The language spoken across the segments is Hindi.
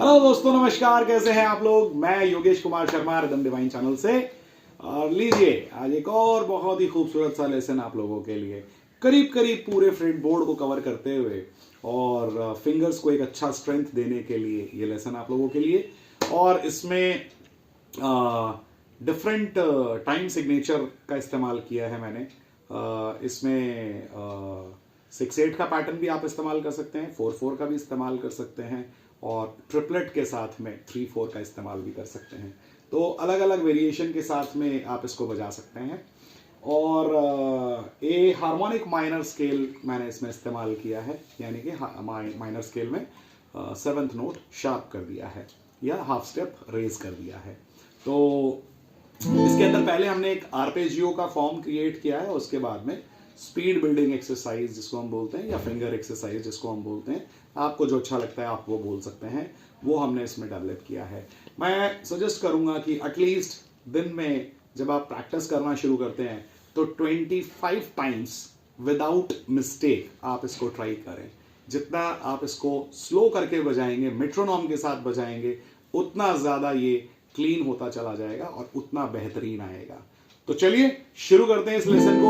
हेलो दोस्तों, नमस्कार। कैसे हैं आप लोग? मैं Yogesh Kumar Sharma, rhythm divine channel से। और लीजिए आज एक और बहुत ही खूबसूरत सा लेसन आप लोगों के लिए, करीब करीब पूरे फ्रेट बोर्ड को कवर करते हुए और फिंगर्स को एक अच्छा स्ट्रेंथ देने के लिए ये लेसन आप लोगों के लिए। और इसमें डिफरेंट टाइम सिग्नेचर का इस्तेमाल किया है मैंने। इसमें 6/8 का पैटर्न भी आप इस्तेमाल कर सकते हैं, 4/4 का भी इस्तेमाल कर सकते हैं और ट्रिपलेट के साथ में 3/4 का इस्तेमाल भी कर सकते हैं। तो अलग अलग वेरिएशन के साथ में आप इसको बजा सकते हैं। और ए हार्मोनिक माइनर स्केल मैंने इसमें इस्तेमाल किया है, यानी कि माइनर स्केल में 7th नोट शार्प कर दिया है या हाफ स्टेप रेज कर दिया है। तो इसके अंदर पहले हमने एक आर्पेजियो का फॉर्म क्रिएट किया है, उसके बाद में स्पीड बिल्डिंग एक्सरसाइज जिसको हम बोलते हैं या फिंगर एक्सरसाइज जिसको हम बोलते हैं, आपको जो अच्छा लगता है आप वो बोल सकते हैं, वो हमने इसमें डेवलप किया है। मैं सजेस्ट करूंगा कि एटलीस्ट दिन में जब आप प्रैक्टिस करना शुरू करते हैं तो 25 टाइम्स विदाउट मिस्टेक आप इसको ट्राई करें। जितना आप इसको स्लो करके बजाएंगे, मेट्रोनॉम के साथ बजाएंगे, उतना ज्यादा ये क्लीन होता चला जाएगा और उतना बेहतरीन आएगा। तो चलिए शुरू करते हैं इस लेसन को।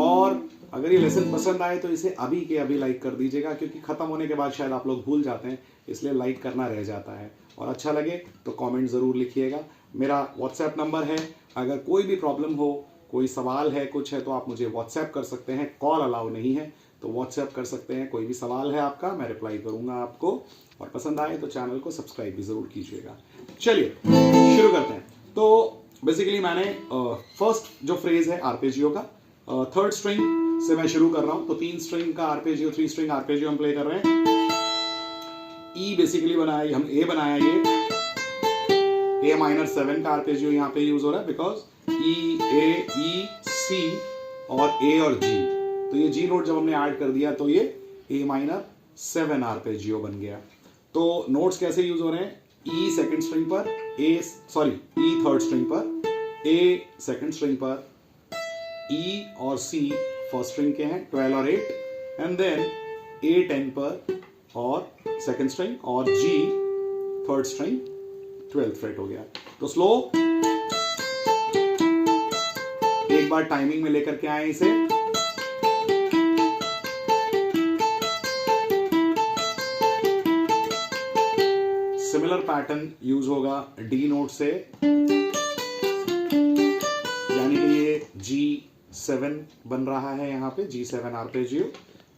और अगर ये लेसन पसंद आए तो इसे अभी के अभी लाइक कर दीजिएगा, क्योंकि खत्म होने के बाद शायद आप लोग भूल जाते हैं, इसलिए लाइक करना रह जाता है। और अच्छा लगे तो कमेंट जरूर लिखिएगा। मेरा व्हाट्सएप नंबर है, अगर कोई भी प्रॉब्लम हो, कोई सवाल है, कुछ है, तो आप मुझे व्हाट्सएप कर सकते हैं। कॉल अलाउ नहीं है तो व्हाट्सएप कर सकते हैं। कोई भी सवाल है आपका, मैं रिप्लाई करूंगा आपको। और पसंद आए तो चैनल को सब्सक्राइब भी जरूर कीजिएगा। चलिए शुरू करते हैं। तो बेसिकली मैंने फर्स्ट जो फ्रेज है आर्पेजियो का, 3rd स्ट्रिंग से मैं शुरू कर रहा हूं। तो 3 स्ट्रिंग का आर्पेजियो, 3 स्ट्रिंग आर्पेजियो हम प्ले कर रहे हैं। ई बेसिकली बनाया, हम ए बनाया, ये ए माइनर 7 का आर्पेजियो यहाँ पे यूज हो रहा है, बिकॉज ई, ए, ई, सी और ए और जी। तो ये जी नोट जब हमने ऐड कर दिया तो ये ए माइनर 7 आर्पेजियो बन गया। तो नोट्स कैसे यूज हो रहे हैं? ई 2nd स्ट्रिंग पर, ई 3rd स्ट्रिंग पर, ए 2nd स्ट्रिंग पर, ई और सी 1st स्ट्रिंग के हैं 12 और 8, एंड देन ए 10 पर और 2nd स्ट्रिंग, और जी 3rd स्ट्रिंग 12th फ्रेट हो गया। तो स्लो एक बार टाइमिंग में लेकर के आए इसे। सिमिलर पैटर्न यूज होगा डी नोट से, यानी कि ये G7 बन रहा है यहाँ पे, G7 आर्पेजियो।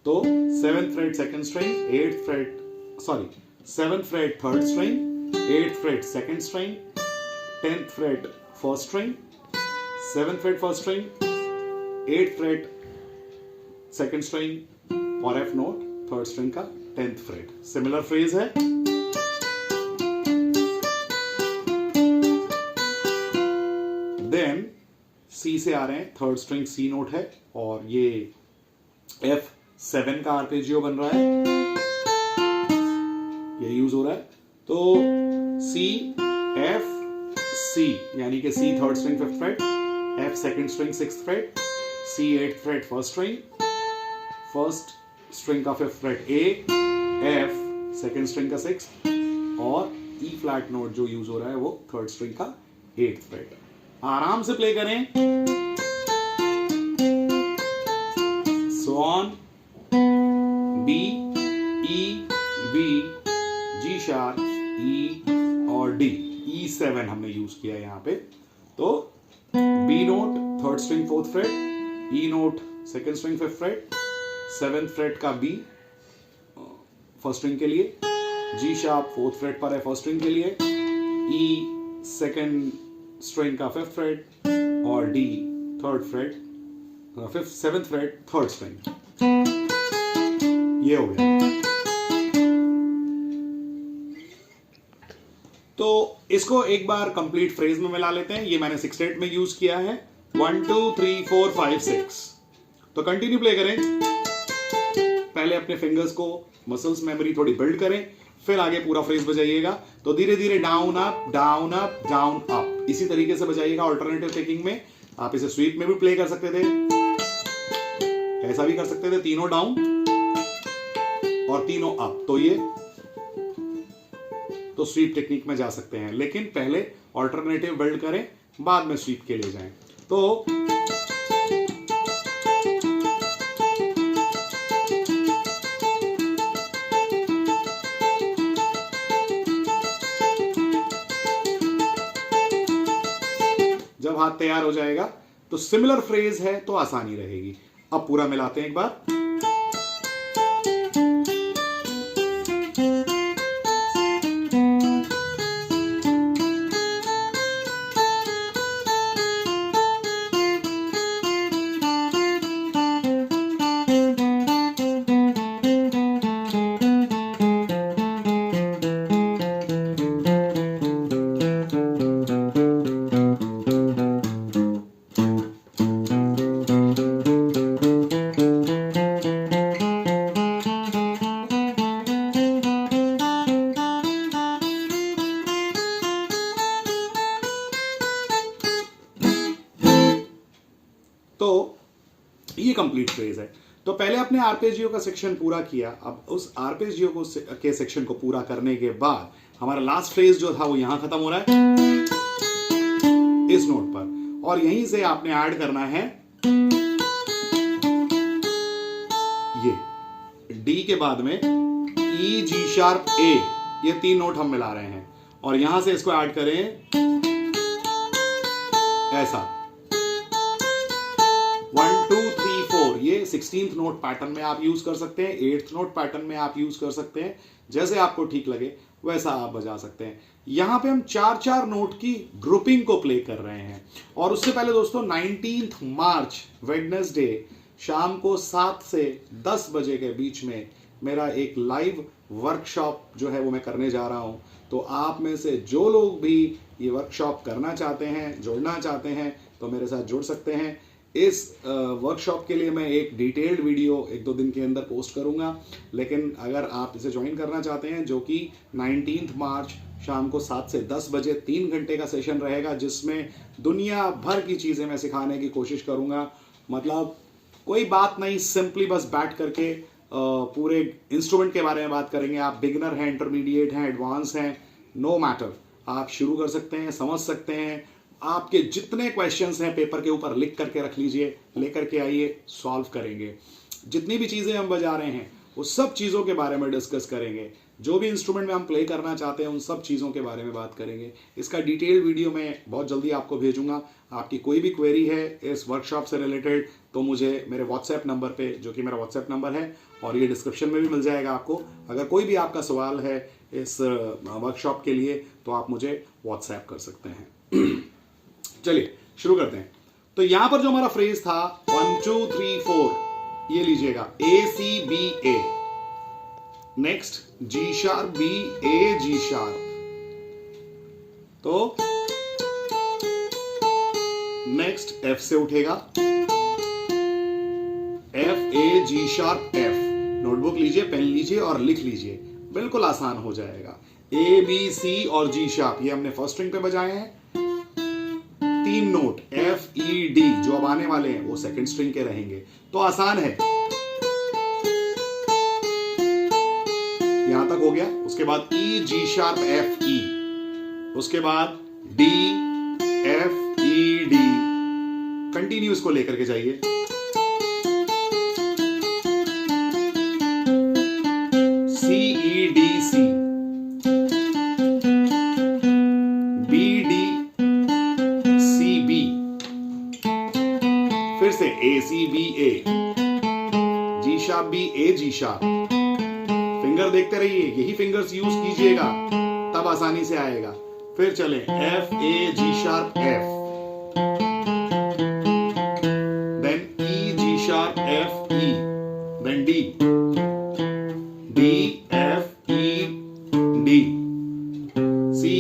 तो 7th freight 2nd string, 7th freight 3rd string, 8th freight 2nd string, 10th freight 1st string, 7th freight 1st string, 8th freight 2nd string और F नोट 3rd स्ट्रिंग का 10th फ्रेट। सिमिलर फ्रेज है। देन सी से आ रहे हैं, 3rd स्ट्रिंग सी नोट है और ये F7 का आर्पेजियो बन रहा है, ये यूज हो रहा है। तो सी F C, यानी कि सी 3rd string 5th freight, F 2nd string 6th freight, C 8th freight 1st string, 1st string का 5th freight A, F 2nd string का 6th और E फ्लैट नोट जो यूज हो रहा है वो 3rd स्ट्रिंग का 8th फ्रेट। आराम से प्ले करें। So on, B, E, B, G sharp, E और डी। E7 हमने यूज किया यहाँ पे। तो B note 3rd string 4th fret, E note 2nd string 5th fret, 7th fret का बी 1st स्ट्रिंग के लिए, जी शार्प 4th फ्रेट पर है 1st स्ट्रिंग के लिए, ई 2nd स्ट्रिंग का 5th फ्रेट और D 3rd freight 7th freight 3rd string. ये हो गया। तो इसको एक बार कंप्लीट फ्रेज में मिला लेते हैं। ये मैंने 6/8 में यूज किया है। 1 2 3 4 5 6। तो कंटिन्यू प्ले करें। पहले अपने फिंगर्स को मसल्स मेमोरी थोड़ी बिल्ड करें, फिर आगे पूरा फ्रेज बजाइएगा। तो धीरे धीरे down up down up down up, इसी तरीके से बजाइएगा। ऑल्टरनेटिव टेकिंग में आप इसे स्वीप में भी प्ले कर सकते थे, ऐसा भी कर सकते थे, तीनों डाउन और तीनों अप। तो ये तो स्वीप टेक्निक में जा सकते हैं, लेकिन पहले ऑल्टरनेटिव बिल्ड करें, बाद में स्वीप के लिए जाएं। तो जब हाथ तैयार हो जाएगा तो सिमिलर फ्रेज है तो आसानी रहेगी। अब पूरा मिलाते हैं एक बार। तो ये कंप्लीट फ्रेज है। तो पहले आपने आर्पेजियो का सेक्शन पूरा किया। अब उस आर्पेजियो को के सेक्शन को पूरा करने के बाद हमारा लास्ट फ्रेज जो था वो यहां खत्म हो रहा है इस नोट पर, और यहीं से आपने ऐड करना है ये डी के बाद में ई जी शार्प ए, ये 3 नोट हम मिला रहे हैं, और यहां से इसको ऐड करें ऐसा 1 2 3 4। ये 16th नोट पैटर्न में आप यूज कर सकते हैं, 8th नोट पैटर्न में आप यूज कर सकते हैं, जैसे आपको ठीक लगे वैसा आप बजा सकते हैं। यहां पे हम 4-4 नोट की ग्रुपिंग को प्ले कर रहे हैं। और उससे पहले दोस्तों 19 मार्च वेडनेसडे शाम को 7 से 10 बजे के बीच में मेरा एक लाइव वर्कशॉप जो है वो मैं करने जा रहा हूं। तो आप में से जो लोग भी ये वर्कशॉप करना चाहते हैं, जुड़ना चाहते हैं, तो मेरे साथ जुड़ सकते हैं। इस वर्कशॉप के लिए मैं एक डिटेल्ड वीडियो 1-2 दिन के अंदर पोस्ट करूंगा, लेकिन अगर आप इसे ज्वाइन करना चाहते हैं, जो कि 19 मार्च शाम को 7 से 10 बजे 3 घंटे का सेशन रहेगा, जिसमें दुनिया भर की चीज़ें मैं सिखाने की कोशिश करूंगा। मतलब कोई बात नहीं, सिंपली बस बैठ करके पूरे इंस्ट्रूमेंट के बारे में बात करेंगे। आप बिगिनर हैं, इंटरमीडिएट हैं, एडवांस हैं, नो मैटर, आप शुरू कर सकते हैं, समझ सकते हैं। आपके जितने क्वेश्चंस हैं पेपर के ऊपर लिख करके रख लीजिए, लेकर के आइए, सॉल्व करेंगे। जितनी भी चीज़ें हम बजा रहे हैं उस सब चीज़ों के बारे में डिस्कस करेंगे। जो भी इंस्ट्रूमेंट में हम प्ले करना चाहते हैं उन सब चीज़ों के बारे में बात करेंगे। इसका डिटेल वीडियो मैं बहुत जल्दी आपको भेजूंगा। आपकी कोई भी क्वेरी है इस वर्कशॉप से रिलेटेड तो मुझे मेरे व्हाट्सएप नंबर पे, जो कि मेरा व्हाट्सएप नंबर है और ये डिस्क्रिप्शन में भी मिल जाएगा आपको, अगर कोई भी आपका सवाल है इस वर्कशॉप के लिए तो आप मुझे व्हाट्सएप कर सकते हैं। चलिए शुरू करते हैं। तो यहां पर जो हमारा फ्रेज था 1 2 3 4, ये लीजिएगा ए C B A, next ji sharp B A G sharp, तो नेक्स्ट एफ से उठेगा F A G sharp F. Notebook लीजिए, पेन लीजिए और लिख लीजिए, बिल्कुल आसान हो जाएगा। ए बी सी और जी शार्प ये हमने फर्स्ट स्ट्रिंग पे बजाए हैं। 3 नोट एफ ई डी जो अब आने वाले हैं वो सेकंड स्ट्रिंग के रहेंगे, तो आसान है। यहां तक हो गया। उसके बाद ई जी शार्प एफ ई, उसके बाद D F E D, continue इसको लेकर के जाइए। C E D C, B D C B, फिर से A C B A, G sharp B A G sharp. Finger देखते रहिए, यही फिंगर्स यूज कीजिएगा तब आसानी से आएगा। फिर चलें F A G sharp F, then E G sharp F E, then D, D F E D, C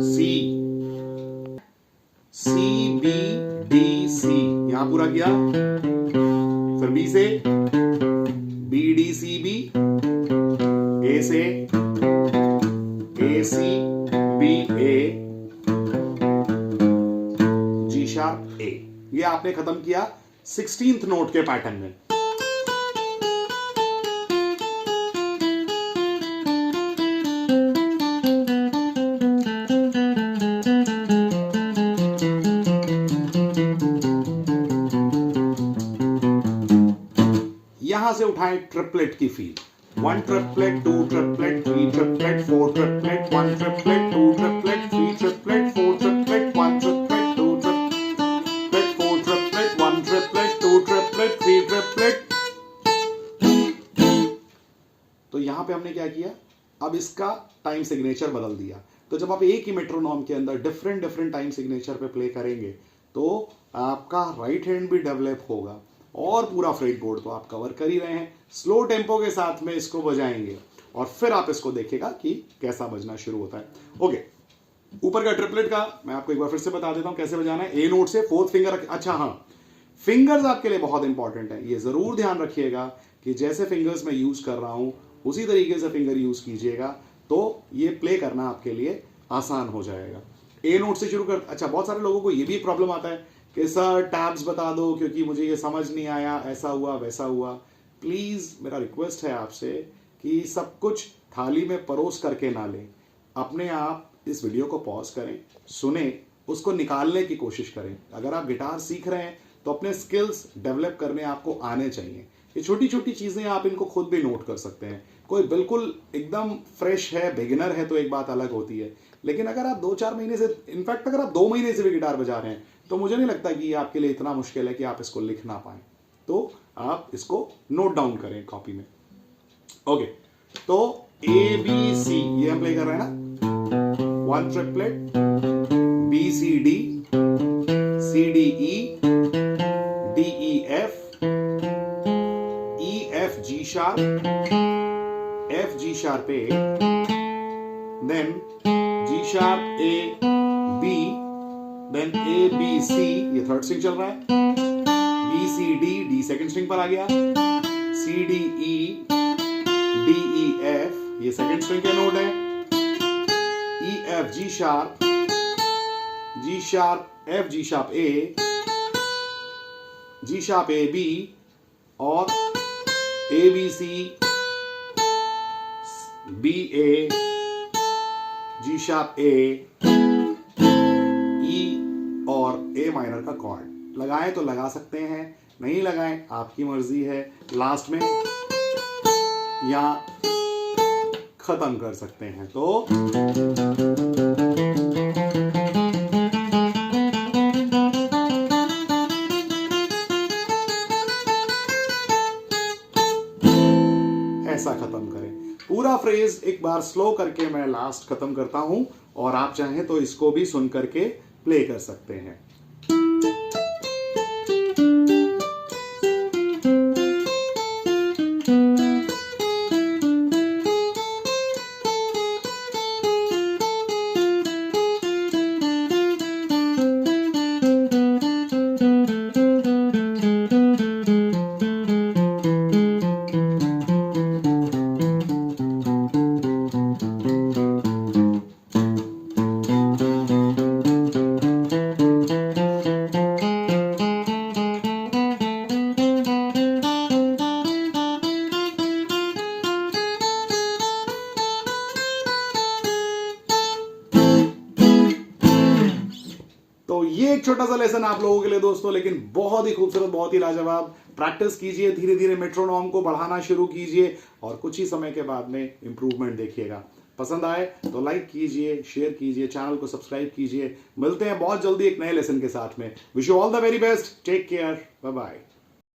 C C B D C, यहां पूरा किया। फिर बी से B D C B, A से A C B A, G sharp ए। ये आपने खत्म किया 16th नोट के पैटर्न में। उठाएं ट्रिपलेट की feel. 1 triplet, 2 triplet, 3 triplet, 4 triplet, 1 triplet, 2 triplet, 3 triplet, 4 triplet, 1 triplet, 2 triplet, 4 triplet, 1 triplet, 2 triplet, 3 triplet. तो यहां पे हमने क्या किया, अब इसका टाइम सिग्नेचर बदल दिया। तो जब आप एक ही मेट्रोनॉम के अंदर डिफरेंट डिफरेंट टाइम सिग्नेचर पे प्ले करेंगे तो आपका राइट हैंड भी डेवलप होगा और पूरा फ्रेटबोर्ड तो आप कवर कर ही रहे हैं। स्लो टेम्पो के साथ में इसको बजाएंगे और फिर आप इसको देखेगा कि कैसा बजना शुरू होता है। ओके, ऊपर का ट्रिपलेट का मैं आपको एक बार फिर से बता देता हूं कैसे बजाना है। ए नोट से फोर्थ फिंगर, अच्छा हाँ, फिंगर्स आपके लिए बहुत इंपॉर्टेंट है, ये जरूर ध्यान रखिएगा कि जैसे फिंगर्स मैं यूज कर रहा हूं उसी तरीके से फिंगर यूज कीजिएगा, तो ये प्ले करना आपके लिए आसान हो जाएगा। ए नोट से शुरू कर, अच्छा बहुत सारे लोगों को ये भी एक प्रॉब्लम आता है कि सर टैब्स बता दो क्योंकि मुझे ये समझ नहीं आया, ऐसा हुआ वैसा हुआ। प्लीज मेरा रिक्वेस्ट है आपसे कि सब कुछ थाली में परोस करके ना लें, अपने आप इस वीडियो को पॉज करें, सुने, उसको निकालने की कोशिश करें। अगर आप गिटार सीख रहे हैं तो अपने स्किल्स डेवलप करने आपको आने चाहिए। ये छोटी छोटी चीजें आप इनको खुद भी नोट कर सकते हैं। कोई बिल्कुल एकदम फ्रेश है, बिगिनर है तो एक बात अलग होती है, लेकिन अगर आप 2-4 महीने से, इनफैक्ट अगर आप 2 महीने से भी गिटार बजा रहे हैं तो मुझे नहीं लगता कि ये आपके लिए इतना मुश्किल है कि आप इसको लिख ना पाए। तो आप इसको नोट डाउन करें कॉपी में। ओके, तो ए बी सी ये हम प्ले कर रहे हैं ना, 1 triplet, B C D, C D E, D E F, E F G sharp, F G sharp A, then G sharp A B, then A B C, ये थर्ड स्ट्रिंग चल रहा है, B C D, D second string पर आ गया, C D E, D E F ये सेकंड स्ट्रिंग के नोट है, E F G sharp, G sharp F G sharp A, G sharp A B और A B C, B A, G sharp A, E और ए माइनर का कॉर्ड। लगाएं तो लगा सकते हैं, नहीं लगाएं आपकी मर्जी है। लास्ट में या खत्म कर सकते हैं। तो ऐसा खत्म करें पूरा फ्रेज। एक बार स्लो करके मैं लास्ट खत्म करता हूं और आप चाहें तो इसको भी सुन करके प्ले कर सकते हैं। तो ये एक छोटा सा लेसन आप लोगों के लिए दोस्तों, लेकिन बहुत ही खूबसूरत, बहुत ही लाजवाब। प्रैक्टिस कीजिए, धीरे धीरे मेट्रोनॉम को बढ़ाना शुरू कीजिए और कुछ ही समय के बाद में इंप्रूवमेंट देखिएगा। पसंद आए तो लाइक कीजिए, शेयर कीजिए, चैनल को सब्सक्राइब कीजिए। मिलते हैं बहुत जल्दी एक नए लेसन के साथ में। Wish you all the very best, take care, bye bye.